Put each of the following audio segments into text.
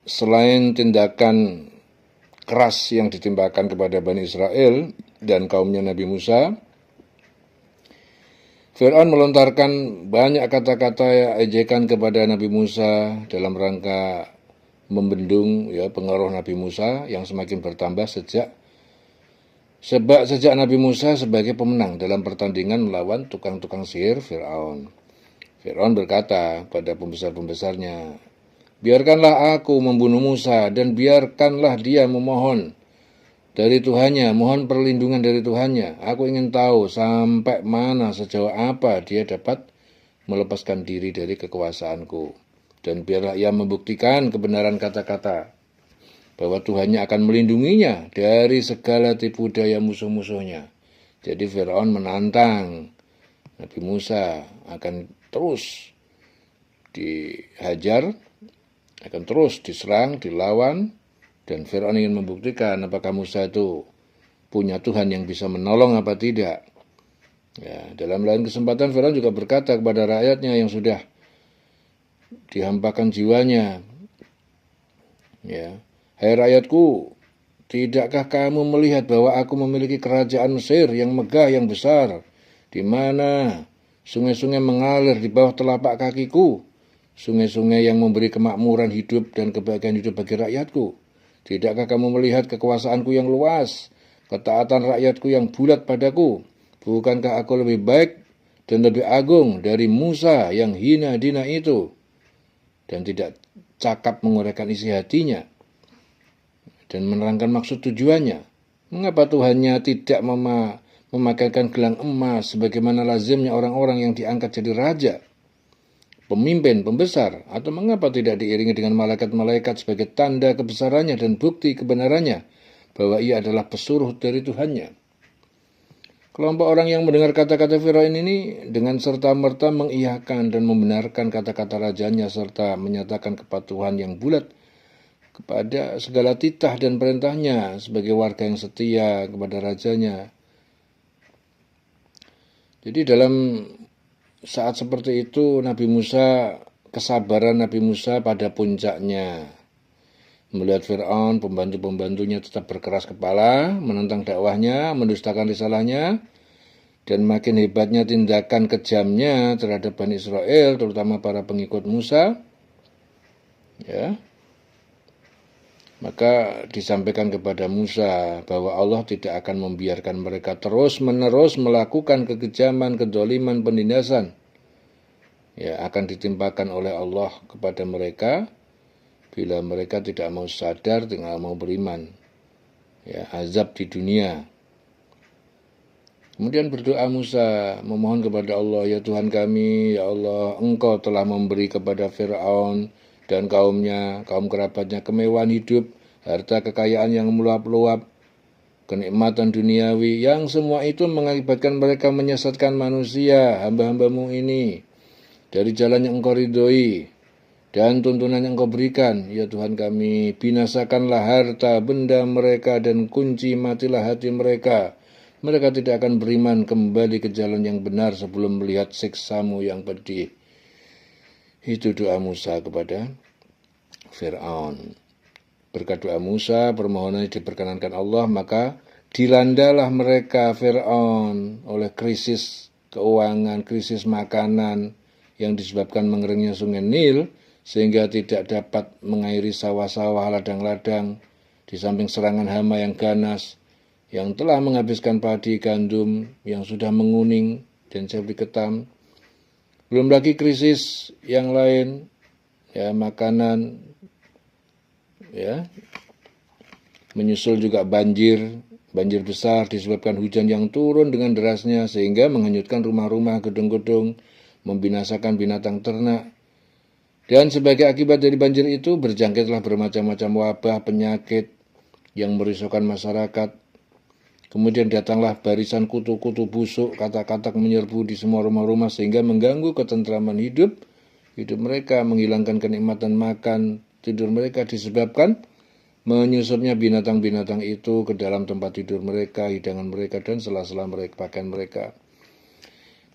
selain tindakan keras yang ditimpakan kepada Bani Israel dan kaumnya Nabi Musa, Fir'aun melontarkan banyak kata-kata ejekan kepada Nabi Musa dalam rangka membendung pengaruh Nabi Musa yang semakin bertambah sejak Nabi Musa sebagai pemenang dalam pertandingan melawan tukang-tukang sihir Fir'aun. Fir'aun berkata pada pembesar-pembesarnya, "Biarkanlah aku membunuh Musa dan biarkanlah dia memohon dari Tuhannya, mohon perlindungan dari Tuhannya. Aku ingin tahu sampai mana, sejauh apa dia dapat melepaskan diri dari kekuasaanku. Dan biarlah ia membuktikan kebenaran kata-kata bahwa Tuhannya akan melindunginya dari segala tipu daya musuh-musuhnya." Jadi Fir'aun menantang Nabi Musa akan terus dihajar, akan terus diserang, dilawan, dan Fir'aun ingin membuktikan apakah Musa itu punya Tuhan yang bisa menolong apa tidak. Ya, dalam lain kesempatan Fir'aun juga berkata kepada rakyatnya yang sudah dihampakan jiwanya, ya, "Hai rakyatku, tidakkah kamu melihat bahwa aku memiliki kerajaan Mesir yang megah, yang besar, di mana sungai-sungai mengalir di bawah telapak kakiku, sungai-sungai yang memberi kemakmuran hidup dan kebahagiaan hidup bagi rakyatku? Tidakkah kamu melihat kekuasaanku yang luas, ketaatan rakyatku yang bulat padaku? Bukankah aku lebih baik dan lebih agung dari Musa yang hina dina itu?" Dan tidak cakap menguraikan isi hatinya dan menerangkan maksud tujuannya. Mengapa Tuhannya tidak memakaikan gelang emas sebagaimana lazimnya orang-orang yang diangkat jadi raja, pemimpin, pembesar, atau mengapa tidak diiringi dengan malaikat-malaikat sebagai tanda kebesarannya dan bukti kebenarannya bahwa ia adalah pesuruh dari Tuhannya? Kelompok orang yang mendengar kata-kata Fir'aun ini dengan serta-merta mengiyakan dan membenarkan kata-kata rajanya serta menyatakan kepatuhan yang bulat kepada segala titah dan perintahnya sebagai warga yang setia kepada rajanya. Jadi dalam saat seperti itu kesabaran Nabi Musa pada puncaknya. Melihat Fir'aun, pembantu-pembantunya tetap berkeras kepala, menentang dakwahnya, mendustakan risalahnya, dan makin hebatnya tindakan kejamnya terhadap Bani Israel, terutama para pengikut Musa, ya, maka disampaikan kepada Musa bahwa Allah tidak akan membiarkan mereka terus-menerus melakukan kekejaman, kedoliman, penindasan. Ya, akan ditimpakan oleh Allah kepada mereka bila mereka tidak mau sadar, tidak mau beriman. Ya, azab di dunia. Kemudian berdoa Musa, memohon kepada Allah, "Ya Tuhan kami, ya Allah, Engkau telah memberi kepada Fir'aun dan kaumnya, kaum kerabatnya kemewahan hidup, harta kekayaan yang meluap-luap, kenikmatan duniawi, yang semua itu mengakibatkan mereka menyesatkan manusia, hamba-hambamu ini, dari jalan yang Engkau ridhoi, dan tuntunan yang Engkau berikan. Ya Tuhan kami, binasakanlah harta benda mereka dan kunci matilah hati mereka. Mereka tidak akan beriman kembali ke jalan yang benar sebelum melihat siksa-Mu yang pedih." Itu doa Musa kepada Fir'aun. Berkat doa Musa, permohonannya diperkenankan Allah, maka dilandalah mereka Fir'aun oleh krisis keuangan, krisis makanan yang disebabkan mengeringnya sungai Nil, sehingga tidak dapat mengairi sawah-sawah, ladang-ladang, di samping serangan hama yang ganas, yang telah menghabiskan padi gandum yang sudah menguning dan cabai ketam. Belum lagi krisis yang lain, ya, makanan, ya, menyusul juga banjir besar disebabkan hujan yang turun dengan derasnya sehingga menghanyutkan rumah-rumah, gedung-gedung, membinasakan binatang ternak. Dan sebagai akibat dari banjir itu berjangkitlah bermacam-macam wabah, penyakit yang merisaukan masyarakat. Kemudian datanglah barisan kutu-kutu busuk, katak-katak menyerbu di semua rumah-rumah sehingga mengganggu ketentraman hidup mereka, menghilangkan kenikmatan makan, tidur mereka disebabkan menyusupnya binatang-binatang itu ke dalam tempat tidur mereka, hidangan mereka, dan sela-sela mereka, pakaian mereka.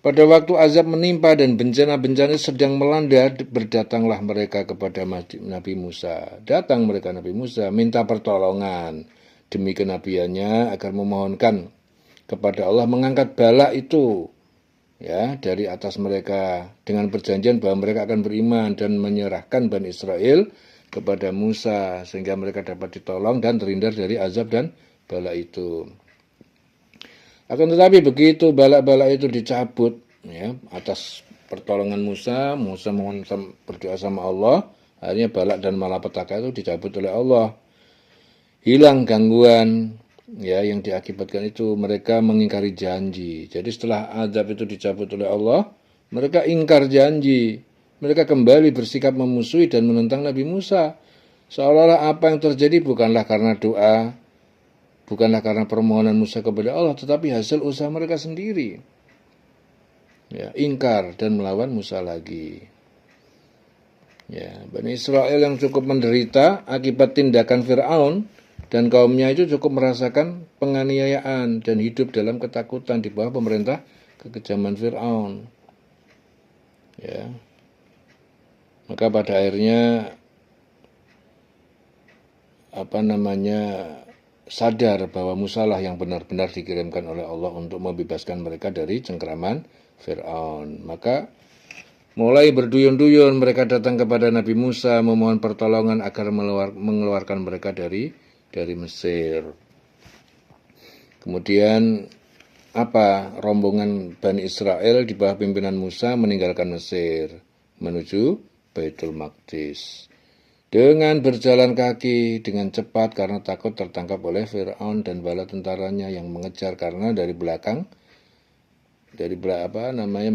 Pada waktu azab menimpa dan bencana-bencana sedang melanda, berdatanglah mereka kepada Nabi Musa. Datang mereka Nabi Musa, minta pertolongan demi kenabiannya agar memohonkan kepada Allah mengangkat bala itu ya dari atas mereka dengan perjanjian bahwa mereka akan beriman dan menyerahkan Bani Israel kepada Musa sehingga mereka dapat ditolong dan terhindar dari azab dan bala itu. Akan tetapi begitu bala-bala itu dicabut ya atas pertolongan Musa mohon berdoa sama Allah, akhirnya balak dan malapetaka itu dicabut oleh Allah. Hilang gangguan ya yang diakibatkan itu, mereka mengingkari janji. Jadi setelah azab itu dicabut oleh Allah, mereka ingkar janji. Mereka kembali bersikap memusuhi dan menentang Nabi Musa. Seolah-olah apa yang terjadi bukanlah karena doa, bukanlah karena permohonan Musa kepada Allah, tetapi hasil usaha mereka sendiri. Ya, ingkar dan melawan Musa lagi. Ya, Bani Israel yang cukup menderita akibat tindakan Fir'aun dan kaumnya itu cukup merasakan penganiayaan dan hidup dalam ketakutan di bawah pemerintah kekejaman Fir'aun. Ya. Maka pada akhirnya sadar bahwa Musa lah yang benar-benar dikirimkan oleh Allah untuk membebaskan mereka dari cengkeraman Fir'aun. Maka mulai berduyun-duyun mereka datang kepada Nabi Musa memohon pertolongan agar mengeluarkan mereka dari Mesir. Kemudian rombongan Bani Israel di bawah pimpinan Musa meninggalkan Mesir menuju Baitul Maqdis dengan berjalan kaki dengan cepat karena takut tertangkap oleh Fir'aun dan bala tentaranya yang mengejar karena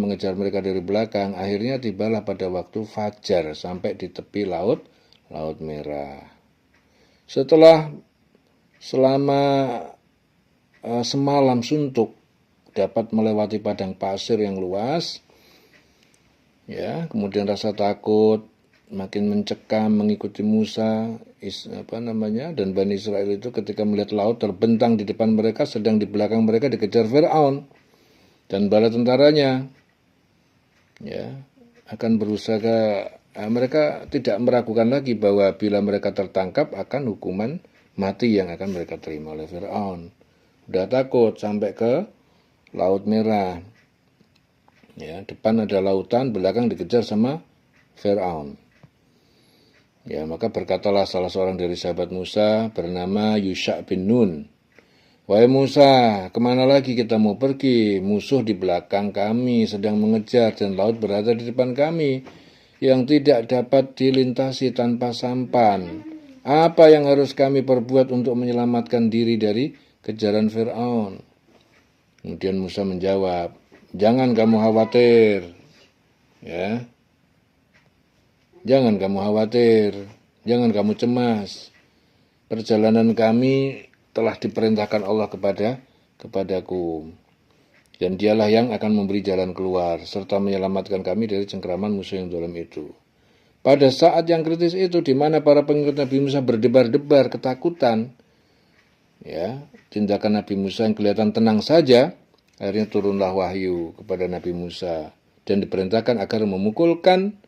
mengejar mereka dari belakang. Akhirnya tibalah pada waktu fajar sampai di tepi Laut Merah. Setelah selama semalam suntuk dapat melewati padang pasir yang luas, ya, kemudian rasa takut makin mencekam mengikuti Musa dan Bani Israel itu ketika melihat laut terbentang di depan mereka, sedang di belakang mereka dikejar Fir'aun dan bala tentaranya. Ya, akan berusaha mereka tidak meragukan lagi bahwa bila mereka tertangkap akan hukuman mati yang akan mereka terima oleh Fir'aun. Udah takut sampai ke Laut Merah. Ya, depan ada lautan, belakang dikejar sama Fir'aun. Ya, maka berkatalah salah seorang dari sahabat Musa bernama Yusha bin Nun. Wahai Musa, kemana lagi kita mau pergi? Musuh di belakang kami sedang mengejar dan laut berada di depan kami yang tidak dapat dilintasi tanpa sampan. Apa yang harus kami perbuat untuk menyelamatkan diri dari kejaran Fir'aun? Kemudian Musa menjawab, jangan kamu khawatir. Ya. Jangan kamu khawatir, jangan kamu cemas. Perjalanan kami telah diperintahkan Allah kepadaku. Dan dialah yang akan memberi jalan keluar, serta menyelamatkan kami dari cengkeraman musuh yang zalim itu. Pada saat yang kritis itu, di mana para pengikut Nabi Musa berdebar-debar ketakutan, ya, tindakan Nabi Musa yang kelihatan tenang saja, akhirnya turunlah wahyu kepada Nabi Musa dan diperintahkan agar memukulkan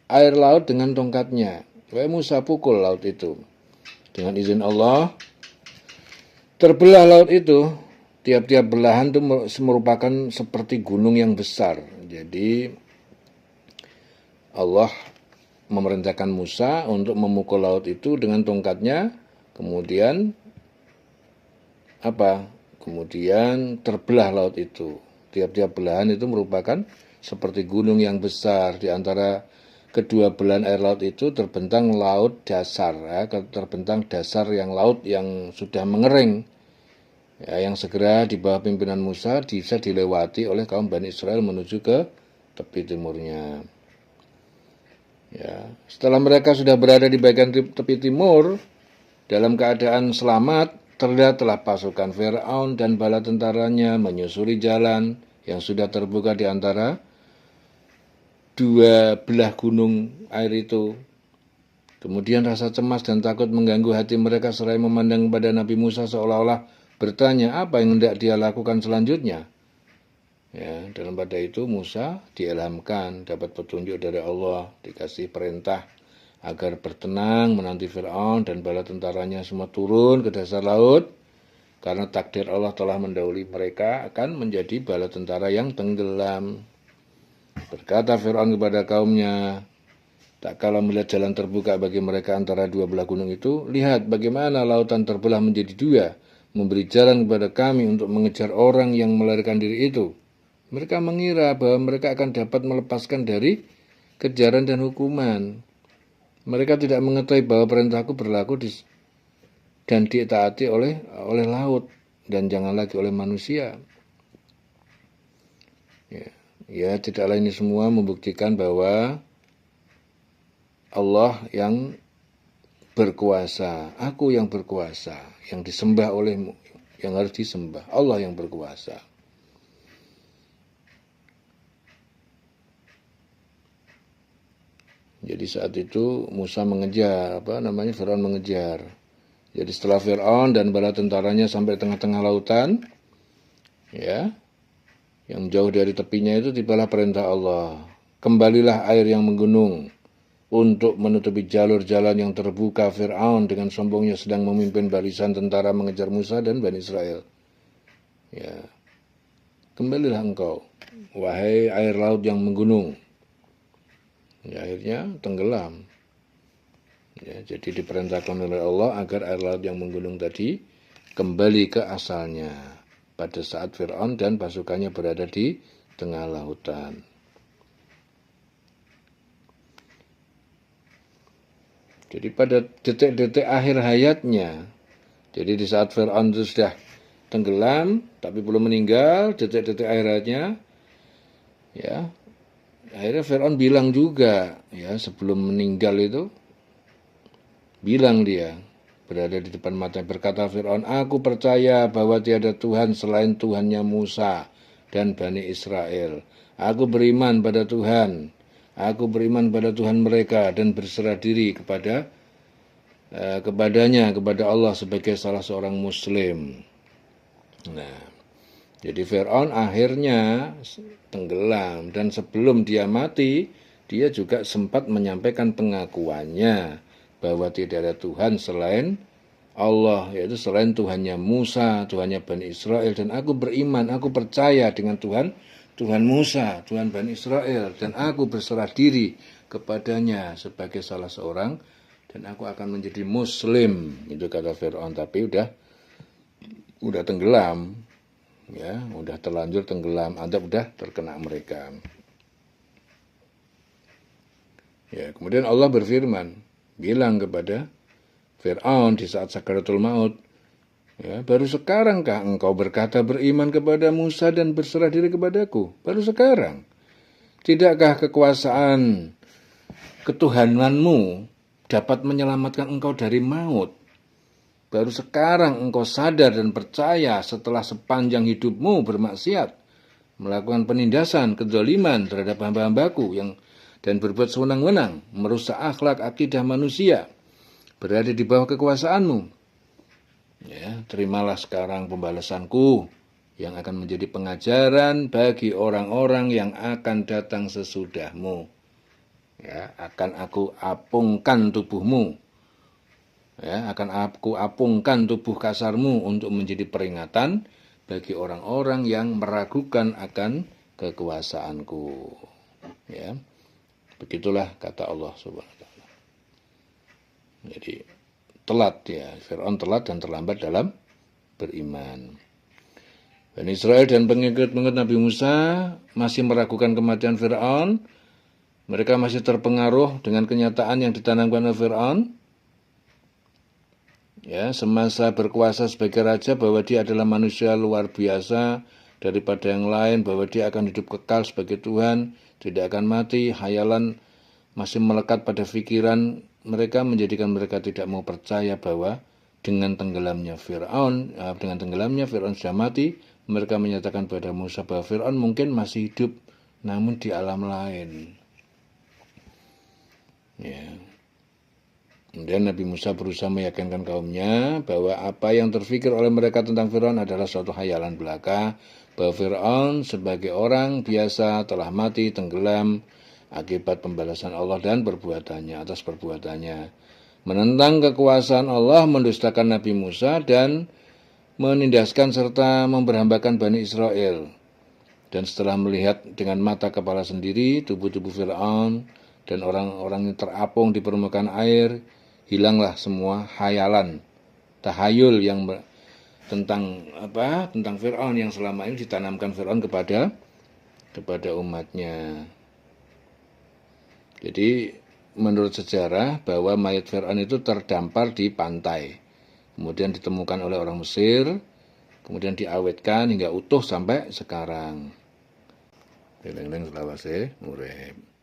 air laut dengan tongkatnya. Wahai Musa, pukul laut itu. Dengan izin Allah, terbelah laut itu. Tiap-tiap belahan itu merupakan seperti gunung yang besar. Jadi Allah memerintahkan Musa untuk memukul laut itu dengan tongkatnya. Kemudian Kemudian terbelah laut itu. Tiap-tiap belahan itu merupakan seperti gunung yang besar. Di antara kedua belahan air laut itu terbentang laut dasar, ya, terbentang dasar laut yang sudah mengering, ya, yang segera di bawah pimpinan Musa bisa dilewati oleh kaum Bani Israel menuju ke tepi timurnya. Ya, setelah mereka sudah berada di bagian tepi timur dalam keadaan selamat, terlihatlah pasukan Fir'aun dan bala tentaranya menyusuri jalan yang sudah terbuka di antara dua belah gunung air itu. Kemudian rasa cemas dan takut mengganggu hati mereka seraya memandang pada Nabi Musa seolah-olah bertanya apa yang hendak dia lakukan selanjutnya. Ya, dalam pada itu Musa diilhamkan, dapat petunjuk dari Allah, dikasih perintah agar bertenang menanti Fir'aun dan bala tentaranya semua turun ke dasar laut, karena takdir Allah telah mendahului mereka akan menjadi bala tentara yang tenggelam. Berkata Fir'aun kepada kaumnya, tak kala melihat jalan terbuka bagi mereka antara dua belah gunung itu, lihat bagaimana lautan terbelah menjadi dua, memberi jalan kepada kami untuk mengejar orang yang melarikan diri itu. Mereka mengira bahwa mereka akan dapat melepaskan dari kejaran dan hukuman. Mereka tidak mengetahui bahwa perintahku berlaku dan ditaati oleh laut dan jangan lagi oleh manusia. Ya, tidaklah ini semua membuktikan bahwa Allah yang berkuasa, aku yang berkuasa, yang disembah olehmu, yang harus disembah, Allah yang berkuasa. Jadi saat itu Musa mengejar, Fir'aun mengejar. Jadi setelah Fir'aun dan bala tentaranya sampai tengah-tengah lautan, ya, yang jauh dari tepinya itu tibalah perintah Allah. Kembalilah air yang menggunung untuk menutupi jalur jalan yang terbuka. Fir'aun dengan sombongnya sedang memimpin barisan tentara mengejar Musa dan Bani Israel. Ya, kembalilah engkau, wahai air laut yang menggunung. Ya, akhirnya tenggelam. Ya, jadi diperintahkan oleh Allah agar air laut yang menggunung tadi kembali ke asalnya pada saat Fir'aun dan pasukannya berada di tengah lautan. Jadi pada detik-detik akhir hayatnya, jadi di saat Fir'aun itu sudah tenggelam tapi belum meninggal, detik-detik akhir hayatnya, ya, akhirnya Fir'aun bilang juga, ya, sebelum meninggal itu, bilang dia, berada di depan matanya, berkata Fir'aun, aku percaya bahwa tiada Tuhan selain Tuhannya Musa dan Bani Israel. Aku beriman pada Tuhan, aku beriman pada Tuhan mereka dan berserah diri kepadanya, kepada Allah sebagai salah seorang Muslim. Nah, jadi Fir'aun akhirnya tenggelam dan sebelum dia mati, dia juga sempat menyampaikan pengakuannya bahwa tidak ada Tuhan selain Allah, yaitu selain Tuhannya Musa, Tuhannya Bani Israel, dan aku beriman, aku percaya dengan Tuhan Musa, Tuhan Bani Israel, dan aku berserah diri kepadanya sebagai salah seorang, dan aku akan menjadi Muslim, itu kata Fir'aun, tapi udah tenggelam. Ya, udah terlanjur tenggelam, udah terkena mereka. Ya, kemudian Allah berfirman, bilang kepada Fir'aun di saat sakaratul maut, ya, baru sekarangkah engkau berkata beriman kepada Musa dan berserah diri kepadaku? Baru sekarang. Tidakkah kekuasaan ketuhananmu dapat menyelamatkan engkau dari maut? Baru sekarang engkau sadar dan percaya setelah sepanjang hidupmu bermaksiat, melakukan penindasan, kezaliman terhadap hamba-hambaku dan berbuat sewenang-wenang, merusak akhlak akidah manusia, berada di bawah kekuasaanmu. Ya, terimalah sekarang pembalasanku yang akan menjadi pengajaran bagi orang-orang yang akan datang sesudahmu. Ya, akan aku apungkan tubuhmu. Ya, akan aku apungkan tubuh kasarmu untuk menjadi peringatan bagi orang-orang yang meragukan akan kekuasaanku. Ya, begitulah kata Allah Subhanahu wa taala. Jadi telat ya, Fir'aun telat dan terlambat dalam beriman. Bani Israel dan pengikut-pengikut Nabi Musa masih meragukan kematian Fir'aun. Mereka masih terpengaruh dengan kenyataan yang ditanamkan oleh Fir'aun. Ya, semasa berkuasa sebagai raja bahwa dia adalah manusia luar biasa daripada yang lain, bahwa dia akan hidup kekal sebagai Tuhan, tidak akan mati. Hayalan masih melekat pada pikiran mereka, menjadikan mereka tidak mau percaya bahwa dengan tenggelamnya Fir'aun sudah mati. Mereka menyatakan pada Musa bahwa Fir'aun mungkin masih hidup, namun di alam lain. Ya. Kemudian Nabi Musa berusaha meyakinkan kaumnya bahwa apa yang terfikir oleh mereka tentang Fir'aun adalah suatu hayalan belaka, bahwa Fir'aun sebagai orang biasa telah mati tenggelam akibat pembalasan Allah dan perbuatannya, atas perbuatannya. Menentang kekuasaan Allah, mendustakan Nabi Musa, dan menindaskan serta memberhambakan Bani Israel. Dan setelah melihat dengan mata kepala sendiri tubuh-tubuh Fir'aun dan orang-orang yang terapung di permukaan air, hilanglah semua hayalan, tahayul yang tentang Fir'aun yang selama ini ditanamkan Fir'aun kepada umatnya. Jadi menurut sejarah bahwa mayat Fir'aun itu terdampar di pantai, kemudian ditemukan oleh orang Mesir, kemudian diawetkan hingga utuh sampai sekarang. Eling-eling selawase urip.